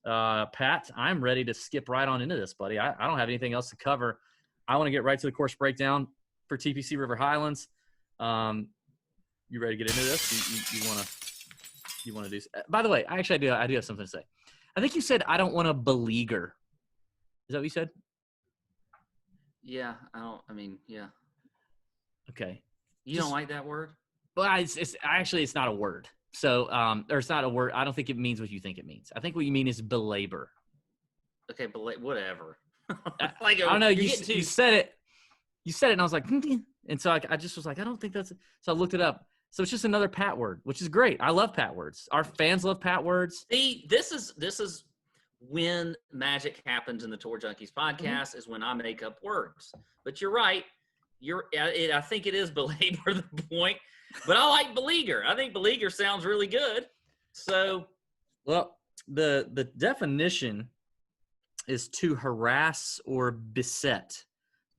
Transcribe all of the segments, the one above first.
Pat, I'm ready to skip right on into this, buddy. I don't have anything else to cover. I want to get right to the course breakdown for TPC River Highlands. You ready to get into this? You want to do? By the way, I do have something to say. I think you said I don't want to beleaguer. Is that what you said? Yeah, yeah. Okay. You don't like that word? Well, it's not a word. So, or it's not a word. I don't think it means what you think it means. I think what you mean is belabor. Okay, whatever. Like, I don't know. You said it. You said it, and I was like, and so I just was like, I don't think that's. So I looked it up. So it's just another Pat word, which is great. I love Pat words. Our fans love Pat words. See, this is when magic happens in the Tour Junkies podcast, is when I make up words. But you're right. I think it is belabor the point, but I like beleaguer. I think beleaguer sounds really good. So, well, the definition is to harass or beset,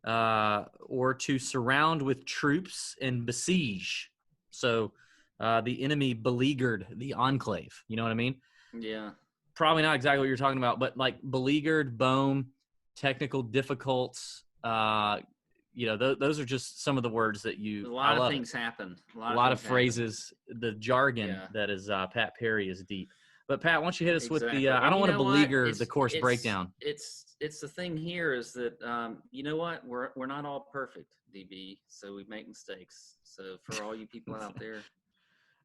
or to surround with troops and besiege. So, the enemy beleaguered the enclave. You know what I mean? Yeah. Probably not exactly what you're talking about, but like beleaguered, boom, technical difficulties. Those are just some of the words that you. A lot of things happen. A lot of phrases. The jargon that is Pat Perry is deep. But Pat, why don't you hit us with the? I don't want to beleaguer the course breakdown. It's the thing here is that you know what, we're not all perfect, DB. So we make mistakes. So for all you people out there,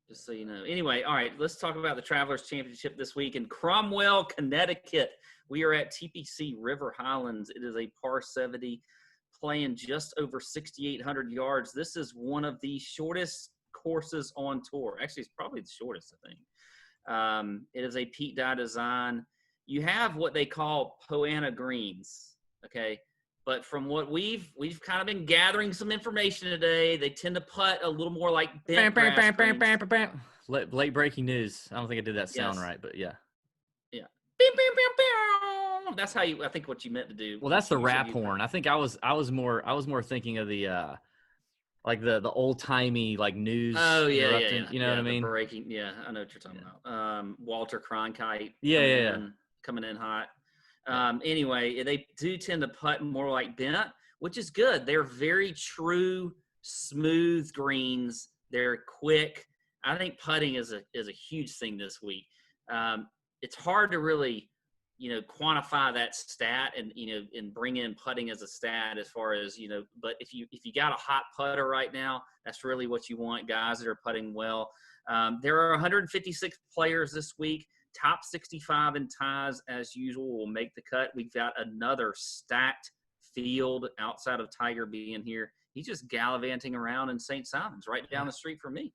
just so you know. Anyway, all right, let's talk about the Travelers Championship this week in Cromwell, Connecticut. We are at TPC River Highlands. It is a par 70, playing just over 6,800 yards. This is one of the shortest courses on tour. Actually, it's probably the shortest, I think. It is a Pete Dye design. You have what they call Poana greens, okay? But from what we've kind of been gathering some information today, they tend to putt a little more like bent grass greens. Late breaking news. I don't think I did that sound right, but yeah. Yeah. That's I think what you meant to do. Well, that's the rap horn. I think I was more thinking of the like the old timey like news. Oh yeah. You know what I mean? Breaking. Yeah, I know what you're talking about. Walter Cronkite. Coming in hot. Anyway, they do tend to putt more like bent, which is good. They're very true, smooth greens. They're quick. I think putting is a huge thing this week. It's hard to really, quantify that stat and bring in putting as a stat as far as, but if you got a hot putter right now, that's really what you want, guys that are putting well. There are 156 players this week. Top 65 in ties, as usual, will make the cut. We've got another stacked field outside of Tiger being here. He's just gallivanting around in St. Simons, right down the street from me.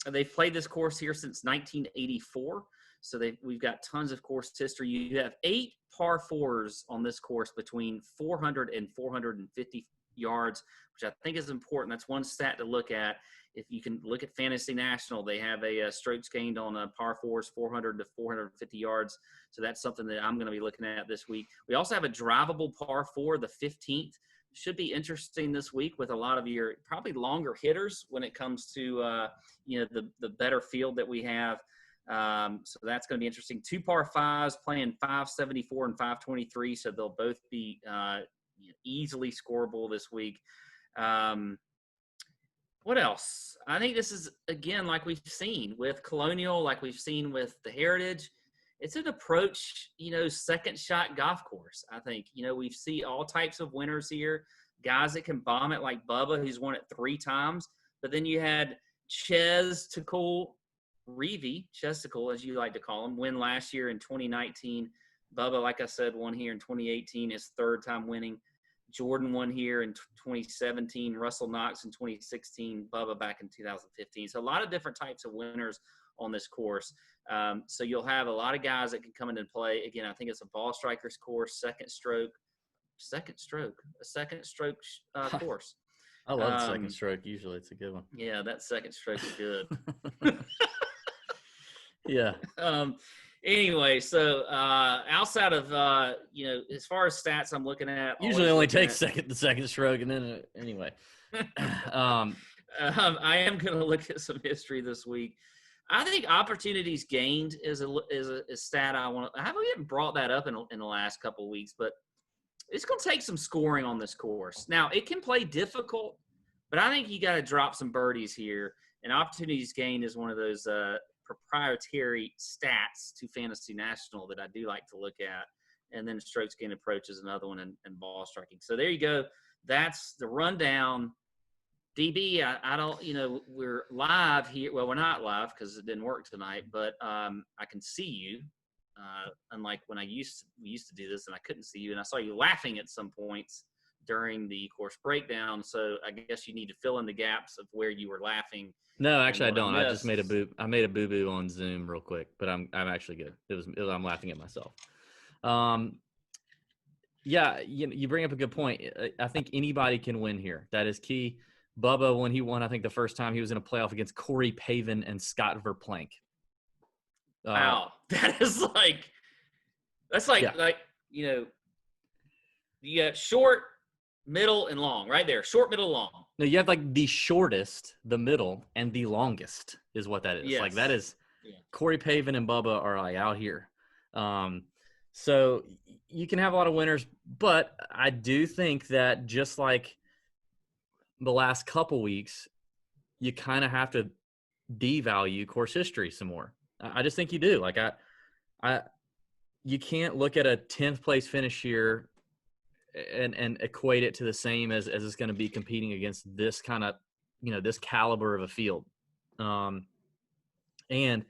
They've played this course here since 1984, so we've got tons of course history. You have 8 par 4s on this course between 400 and 450 yards, which I think is important. That's one stat to look at. If you can look at Fantasy National, they have a strokes gained on par 4s, 400 to 450 yards. So that's something that I'm going to be looking at this week. We also have a drivable par 4, the 15th. Should be interesting this week with a lot of your probably longer hitters when it comes to, the better field that we have. So that's going to be interesting. 2 par 5s playing 574 and 523. So they'll both be easily scoreable this week. What else? I think this is, again, like we've seen with Colonial, like we've seen with the Heritage. It's an approach, second shot golf course. I think, we see all types of winners here, guys that can bomb it like Bubba, who's won it 3 times. But then you had Chesticle, as you like to call him, win last year in 2019. Bubba, like I said, won here in 2018, his 3rd time winning. Jordan won here in 2017, Russell Knox in 2016, Bubba back in 2015. So a lot of different types of winners on this course. So you'll have a lot of guys that can come in and play. Again, I think it's a ball strikers course, second stroke course. I love second stroke. Usually it's a good one. Yeah, that second stroke is good. Yeah. Anyway, so outside of as far as stats I'm looking at, usually only takes the second stroke, and then anyway. I am going to look at some history this week. I think opportunities gained is a stat I want to. I haven't brought that up in the last couple of weeks, but it's going to take some scoring on this course. Now, it can play difficult, but I think you got to drop some birdies here. And opportunities gained is one of those proprietary stats to Fantasy National that I do like to look at. And then strokes gained approach is another one, and ball striking. So there you go. That's the rundown. DB, I don't, we're live here. Well, we're not live because it didn't work tonight, but I can see you. Unlike when we used to do this and I couldn't see you, and I saw you laughing at some points during the course breakdown. So I guess you need to fill in the gaps of where you were laughing. No, actually I don't. I just made a boo-boo on Zoom real quick, but I'm actually good. I'm laughing at myself. Yeah, you bring up a good point. I think anybody can win here. That is key. Bubba, when he won, I think the first time he was in a playoff against Corey Pavin and Scott Verplank. Wow, that's like you got short, middle, and long right there. Short, middle, long. No, you have like the shortest, the middle, and the longest is what that is. Yes. Like that is Corey Pavin and Bubba are like out here. So you can have a lot of winners, but I do think that just like the last couple weeks, you kind of have to devalue course history some more. I just think you do. Like you can't look at a 10th place finish here and equate it to the same as it's going to be competing against this kind of, this caliber of a field. And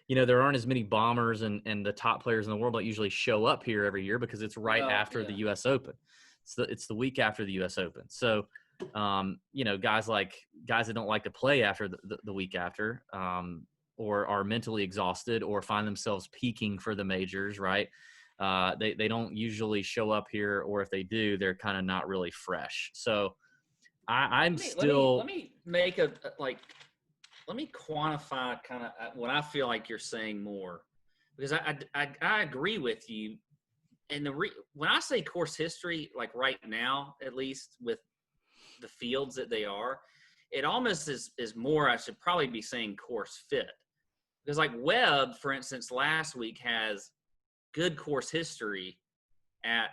there aren't as many bombers and the top players in the world that usually show up here every year because it's after the U.S. Open. It's the week after the U.S. Open. So, guys that don't like to play after the week after, or are mentally exhausted or find themselves peaking for the majors, right? They don't usually show up here, or if they do, they're kind of not really fresh. So let me make let me quantify kind of what I feel like you're saying more, because I agree with you. And when I say course history, like right now, at least with the fields that they are, it almost is more, I should probably be saying course fit. Because like Webb, for instance, last week has good course history at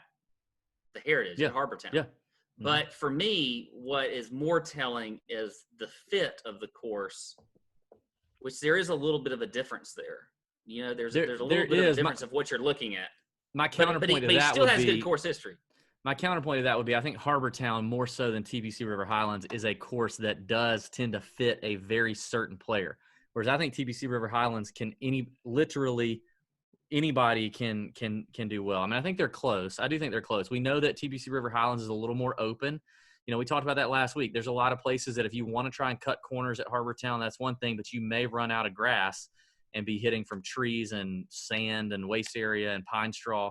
the Heritage at Harbortown. Yeah. Mm-hmm. But for me, what is more telling is the fit of the course, which there is a little bit of a difference there. There's a little bit of a difference of what you're looking at. My counterpoint but he still has good course history. My counterpoint to that would be, I think Harbortown, more so than TPC River Highlands, is a course that does tend to fit a very certain player. Whereas I think TPC River Highlands literally anybody can do well. I mean, I think they're close. I do think they're close. We know that TPC River Highlands is a little more open. We talked about that last week. There's a lot of places that if you want to try and cut corners at Harbortown, that's one thing, but you may run out of grass and be hitting from trees and sand and waste area and pine straw.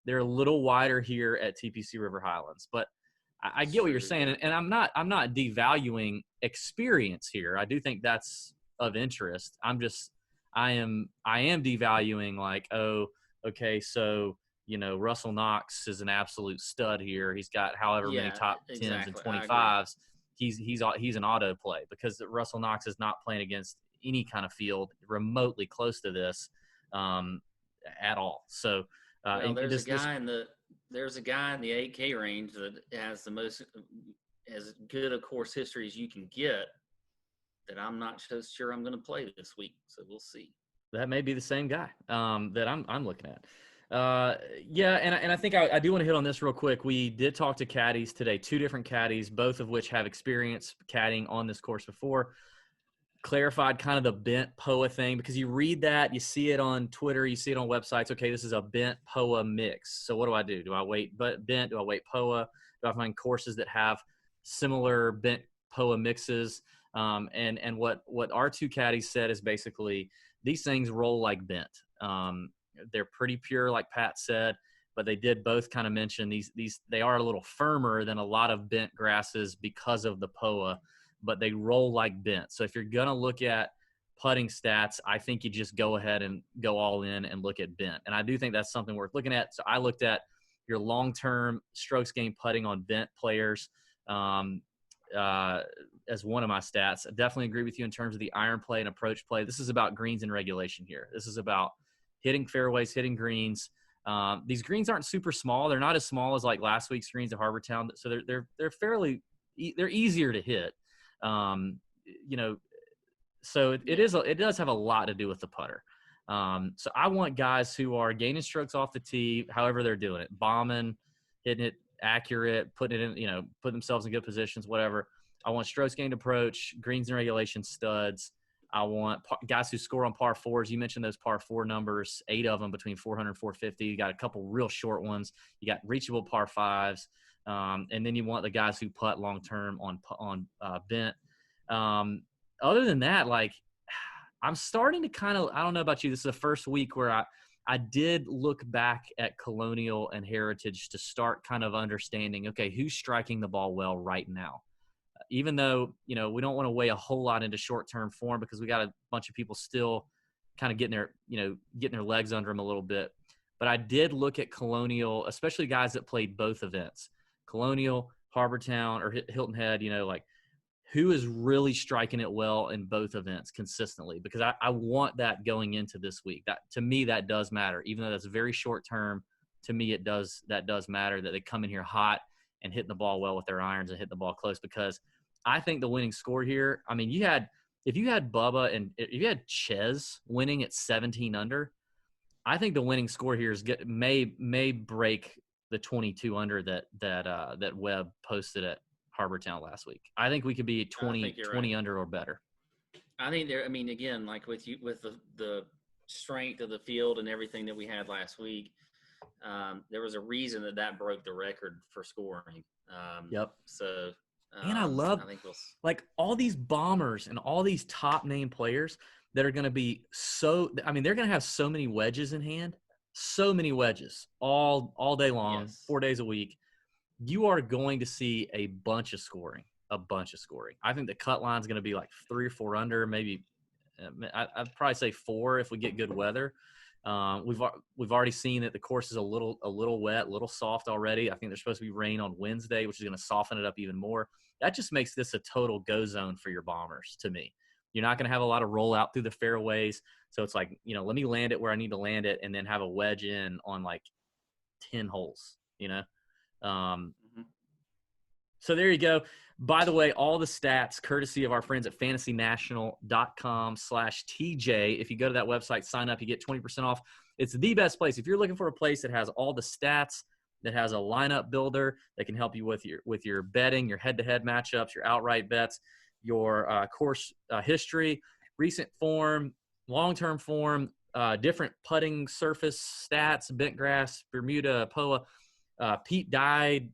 They're a little wider here at TPC River Highlands, but I get what you're saying, and I'm not devaluing experience here. I do think that's of interest. I am devaluing like, oh, okay, so Russell Knox is an absolute stud here. He's got however many top 10s and 25s. He's an auto play because Russell Knox is not playing against any kind of field remotely close to this at all. So there's a guy in the 8K range that has the most as good a course history as you can get, that I'm not so sure I'm going to play this week. So we'll see. That may be the same guy that I'm looking at. And I think I do want to hit on this real quick. We did talk to caddies today, 2 different caddies, both of which have experience caddying on this course before. Clarified kind of the bent POA thing, because you read that, you see it on Twitter, you see it on websites. Okay, this is a bent POA mix. So what do I do? Do I wait bent? Do I wait POA? Do I find courses that have similar bent POA mixes? And what our 2 caddies said is basically these things roll like bent. They're pretty pure, like Pat said, but they did both kind of mention these they are a little firmer than a lot of bent grasses because of the POA, but they roll like bent. So if you're going to look at putting stats, I think you just go ahead and go all in and look at bent. And I do think that's something worth looking at. So I looked at your long-term strokes gained putting on bent players. as one of my stats. I definitely agree with you in terms of the iron play and approach play. This is about greens and regulation here. This is about hitting fairways, hitting greens. These greens aren't super small. They're not as small as like last week's greens at Harbour Town. So they're fairly they're easier to hit. So it does have a lot to do with the putter. So I want guys who are gaining strokes off the tee, however they're doing it, bombing, hitting it accurate, putting it in, put themselves in good positions, whatever. I want strokes gained approach, greens and regulation studs. I want guys who score on par fours. You mentioned those par four numbers, 8 of them between 400 and 450. You got a couple real short ones. You got reachable par fives. And then you want the guys who putt long-term on bent. Other than that, like, I'm starting to kind of, I don't know about you, this is the first week where I did look back at Colonial and Heritage to start kind of understanding, okay, who's striking the ball well right now? Even though, we don't want to weigh a whole lot into short-term form because we got a bunch of people still kind of getting their legs under them a little bit. But I did look at Colonial, especially guys that played both events, Colonial, Harbour Town, or Hilton Head, like who is really striking it well in both events consistently, because I want that going into this week. That, to me, that does matter. Even though that's very short-term, to me, that does matter that they come in here hot and hitting the ball well with their irons and hitting the ball close, because I think the winning score here, I mean, if you had Bubba and if you had Ches winning at 17 under, I think the winning score here may break the 22 under that Webb posted at Harbour Town last week. I think we could be 20 right. Under or better. I think again, like with the strength of the field and everything that we had last week, there was a reason that broke the record for scoring. Yep. So, and I love like all these bombers and all these top name players that are going to be they're going to have so many wedges in hand, so many wedges all day long, yes. 4 days a week. You are going to see a bunch of scoring. I think the cut line is going to be like 3 or 4 under, maybe. I'd probably say 4 if we get good weather. We've already seen that the course is a little wet, a little soft already. I think there's supposed to be rain on Wednesday, which is going to soften it up even more. That just makes this a total go zone for your bombers to me. You're not going to have a lot of roll out through the fairways. So it's like, let me land it where I need to land it and then have a wedge in on like 10 holes, So there you go. By the way, all the stats courtesy of our friends at fantasynational.com/TJ. If you go to that website, sign up, you get 20% off. It's the best place. If you're looking for a place that has all the stats, that has a lineup builder that can help you with your betting, your head-to-head matchups, your outright bets, your course history, recent form, long-term form, different putting surface stats, bent grass, Bermuda, POA, Pete Dye,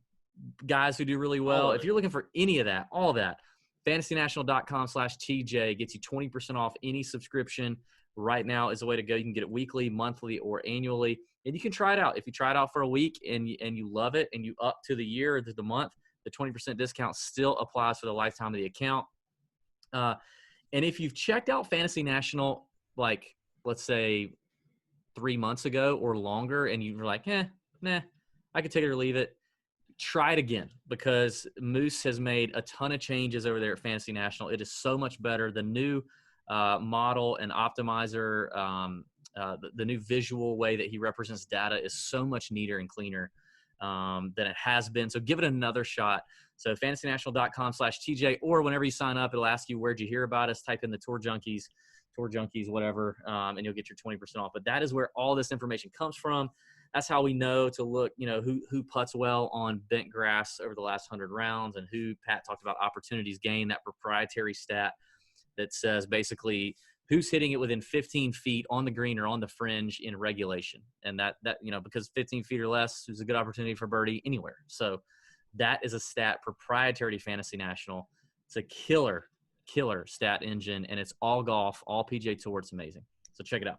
guys who do really well. If you're looking for any of that, all of that, fantasynational.com/TJ gets you 20% off any subscription. Right now is the way to go. You can get it weekly, monthly, or annually, and you can try it out. If you try it out for a week and you love it and you up to the year or to the month, the 20% discount still applies for the lifetime of the account. And if you've checked out Fantasy National, like let's say 3 months ago or longer, and you were like, nah, I could take it or leave it, try it again, because Moose has made a ton of changes over there at Fantasy National. It is so much better. The new model and optimizer, the new visual way that he represents data is so much neater and cleaner than it has been. So give it another shot. So fantasynational.com/TJ, or whenever you sign up, it'll ask you, where'd you hear about us? Type in the Tour Junkies, whatever, and you'll get your 20% off. But that is where all this information comes from. That's how we know to look, who putts well on bent grass over the last 100 rounds, and who, Pat talked about, opportunities gained, that proprietary stat that says basically who's hitting it within 15 feet on the green or on the fringe in regulation. And that because 15 feet or less is a good opportunity for birdie anywhere. So that is a stat proprietary to Fantasy National. It's a killer stat engine, and it's all golf, all PGA Tour. It's amazing. So check it out.